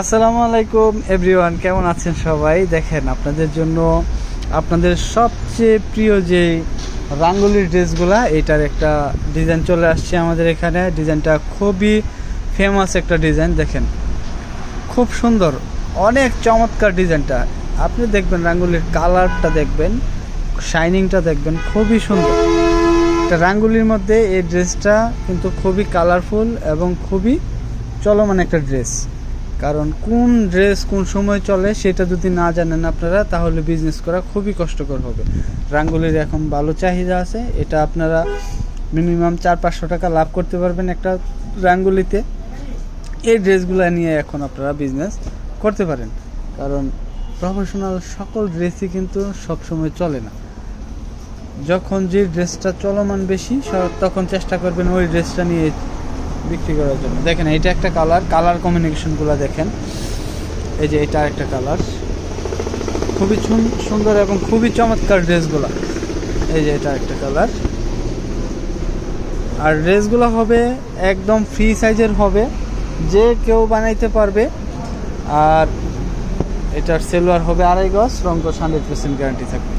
আসসালামু আলাইকুম এভরিওয়ান, কেমন আছেন সবাই? দেখেন, আপনাদের জন্য আপনাদের সবচেয়ে প্রিয় যে রাঙ্গুলির ড্রেসগুলা, এটার একটা ডিজাইন চলে আসছে আমাদের এখানে। ডিজাইনটা খুবই ফেমাস একটা ডিজাইন। দেখেন, খুব সুন্দর, অনেক চমৎকার ডিজাইনটা। আপনি দেখবেন রাঙ্গুলির কালারটা দেখবেন, শাইনিংটা দেখবেন, খুবই সুন্দর। একটা রাঙ্গুলির মধ্যে এই ড্রেসটা কিন্তু খুবই কালারফুল এবং খুবই চলমান একটা ড্রেস। কারণ কোন ড্রেস কোন সময় চলে সেটা যদি না জানেন আপনারা, তাহলে বিজনেস করা খুবই কষ্টকর হবে। রাঙ্গুলির এখন ভালো চাহিদা আছে, এটা আপনারা মিনিমাম 400-500 টাকা লাভ করতে পারবেন একটা রাঙ্গুলিতে। এই ড্রেসগুলো নিয়ে এখন আপনারা বিজনেস করতে পারেন, কারণ প্রফেশনাল সকল ড্রেসই কিন্তু সবসময় চলে না। যখন যে ড্রেসটা চলমান বেশি, তখন চেষ্টা করবেন ওই ড্রেসটা নিয়ে বিক্রি করার জন্য। দেখেন, এটা একটা কালার কম্বিনেশনগুলো দেখেন। এই যে এটা একটা কালার, খুবই সুন্দর এবং খুবই চমৎকার ড্রেসগুলো। এই যে এটা একটা কালার। আর ড্রেসগুলো হবে একদম ফ্রি সাইজের হবে, যে কেউ বানাইতে পারবে। আর এটার সেলোয়ার হবে 2.5 গজ, রং কস 100% গ্যারান্টি থাকবে।